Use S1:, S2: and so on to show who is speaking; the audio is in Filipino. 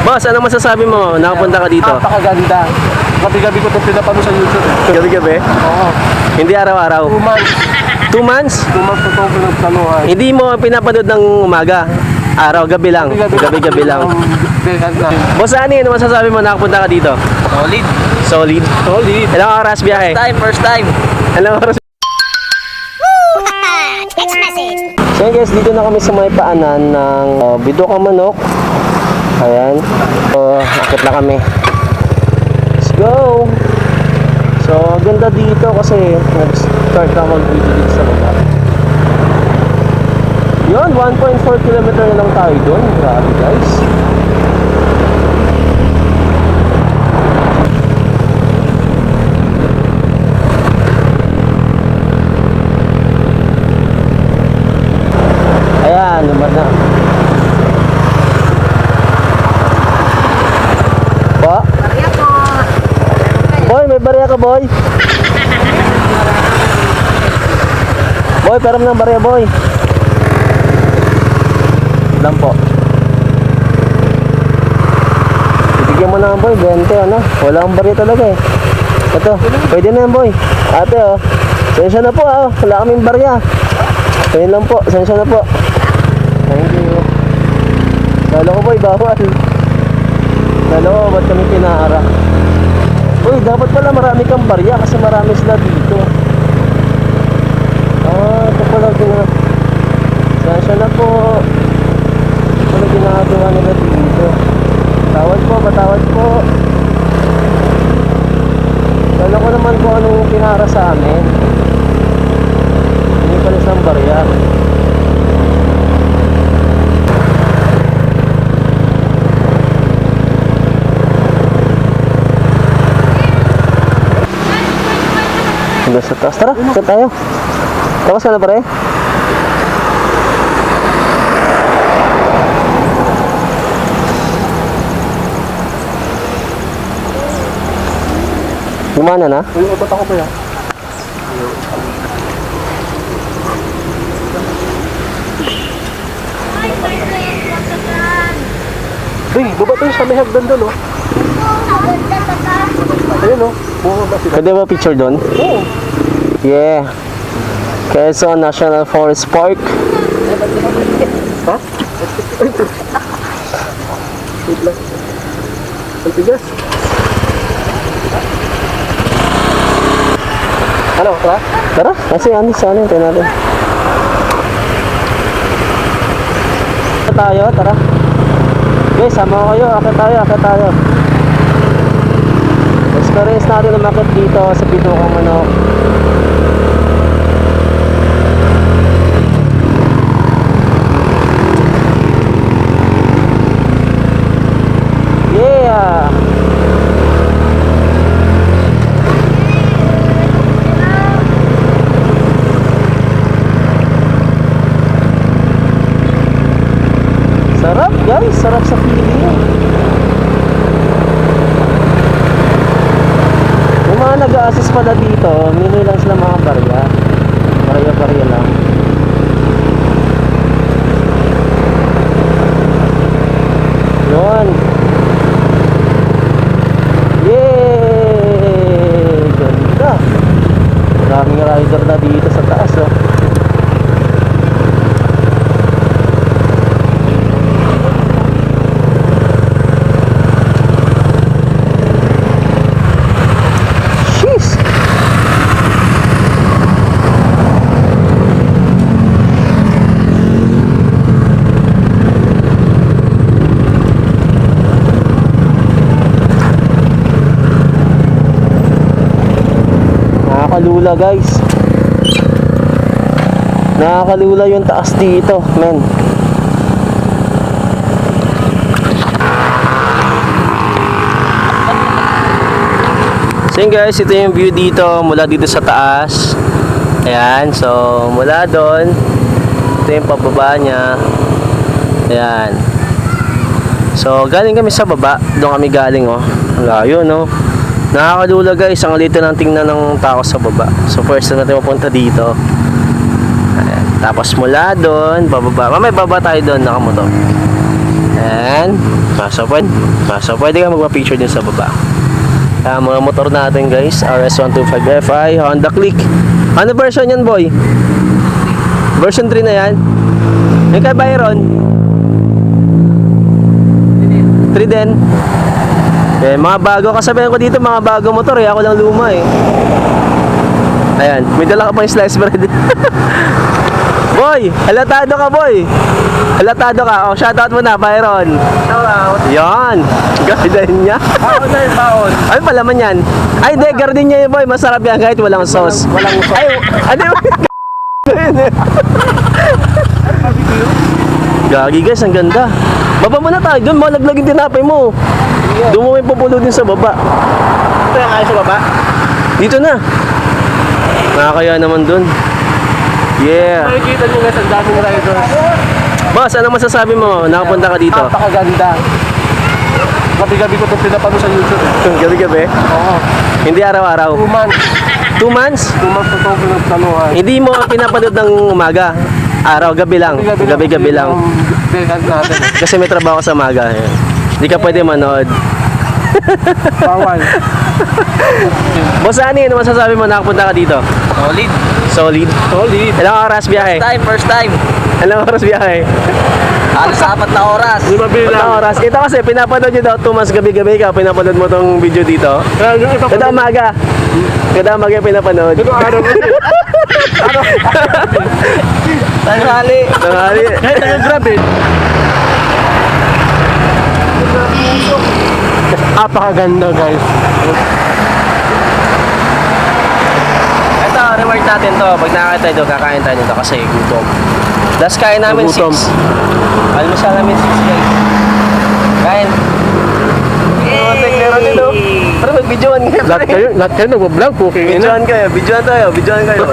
S1: Boss, ano masasabi mo? Nakapunta ka dito?
S2: Napakaganda. Gabi-gabi ko itong pinapano sa YouTube eh.
S1: Gabi-gabi?
S2: Oo.
S1: Hindi araw-araw?
S2: 2 months.
S1: 2 months?
S2: 2 months ko itong pinagplanuhan.
S1: Hindi mo pinapanood ng umaga? Araw, gabi lang? Gabi-gabi lang? Boss Ani, ano masasabi mo? Nakapunta ka dito?
S3: Solid.
S1: Solid?
S2: Solid.
S1: Ilang oras biyahe?
S3: First time.
S1: Ilang oras?
S4: Text message.
S1: So yun guys, dito na kami sa may paanan ng Bidokang Manok. Ayan. So, akit na kami. Let's go! So, ganda dito kasi nag-start na mag-video dito sa baba. Yun, 1.4 kilometer na lang tayo doon. Grabe guys. Ayan, lumad na. Po?
S4: Barya po.
S1: Boy, may barya ka, boy. Boy, peram ng barya, boy. Lang po. Ibigyan mo na boy, 20 ano. Wala akong barya talaga eh. Ito, pwede na yan, boy. Ate, oh. Sensya na po, ah. Wala kaming barya. Ayun lang po, sensya na po. Thank you. Kala ko, boy, bawal. Kala ko, ba't kami pinahara? Uy, dapat pala marami kang barya kasi marami sila dito. Ah, ito pala sensya na po. Ano ginagawa nila dito? Patawad po, patawad po. Kala ko naman kung anong pinara sa amin. Hindi pala isang barya. Hanggang sa taas. Tara, saan tayo? Tapos ka na pare? Gumana na?
S2: Uy, ba't ako pa yan? Uy, baba tayo sa may hagdan doon, oh. Ayun, oh. Bumaba sila.
S1: Pwede ba picture doon?
S2: Oo.
S1: Yeah. Quezon National Forest Park.
S2: Ha? Wait lang. Ang tigas. Ano, tara?
S1: Tara, kasi ano sa ano tayo natin. Tayo, tara. Guys, sama ko kayo. Akit tayo. Experience natin umakit dito sa Bidokang Manok. Yeah! Sarap guys, sarap sa feeling. Yung mga nag-a-assist pala dito, mini lang sila mga barya. Barya lang. Yun. Yay! Ganda. Maraming rider na dito sa taas, oh. Nakakalula guys. Nakakalula yung taas dito, men. So yun guys, ito yung view dito mula dito sa taas. Ayan, so mula doon, ito yung pababa niya. Ayan. So galing kami sa baba, doon kami galing, oh. Layo, no? Nakakalula guys, ang lito ng tingnan ng tao sa baba. So first na natin mapunta dito. Ayan. Tapos mula doon, bababa. Mamaya baba tayo doon, nakamotor. And, kaso pwede ka magpa-picture din sa baba. Mga motor natin guys, RS125Fi, Honda Click. Ano version yan boy? Version 3 na yan? Yung kay Byron? 3 din? Eh, mga bago, kasabihan ko dito mga bago motor eh, ako lang luma eh. Ayan, may dala ka pang slice bread. Boy, halatado ka boy. Halatado ka. Oh, shoutout mo na, Byron.
S2: Shoutout.
S1: Yan. Ganda niya.
S2: Baon na yung baon.
S1: Ay, palaman yan. Ay, de, gardin niya yun, boy. Masarap yan kahit walang sauce.
S2: Walang sauce.
S1: Ay, ano yun? Gagi guys, ang ganda. Baba mo na tayo. Doon, malaglag yung tinapay mo. Doon mo may pupulo din sa baba.
S2: Ito yung kaya sa baba.
S1: Dito na. Nakakaya naman doon. Yeah.
S2: Makikita nyo guys, ang daming riders.
S1: Boss, ano masasabi mo? Nakapunta ka dito?
S2: Napakaganda. Gabi-gabi ko itong pinapano sa YouTube eh.
S1: Gabi-gabi?
S2: Oo.
S1: Hindi araw-araw.
S2: 2 months.
S1: 2 months?
S2: 2 months na itong pinapanohan.
S1: Hindi mo pinapanood ng umaga. Araw, gabi lang. Gabi-gabi lang.
S2: Dehan natin.
S1: Kasi may trabaho sa umaga. Hindi ka pwede manood.
S2: Bawal.
S1: Boss Ani, ano masasabi mo? Nakapunta ka dito?
S3: Solid.
S1: Solid.
S2: Solid.
S1: Ilang oras biyahe?
S3: First time.
S1: Ilang oras biyahe?
S3: Halos 4 na oras.
S2: Di ba
S1: Ilang
S2: bilang?
S1: oras? Ito kasi pinapanood nyo daw 2 months gabi-gabi ka. Pinapanood mo tong video dito. Kada umaga. Kada umaga pinapanood.
S2: Ito araw ko.
S3: Tanghali.
S1: Tanghali.
S2: Kahit ang grabe. Napakaganda guys.
S1: Ito, reward natin to. Pag nakakita ito, kakain tayo nito kasi gutom. Last kain namin 6.
S2: Gutom.
S1: Almusal namin 6 guys. Kain. Meron dito. Pero mag-videoan kayo.
S2: Lahat kayo nag-vlog cooking ina.
S1: Videoan kayo. Videoan tayo. Videoan kayo.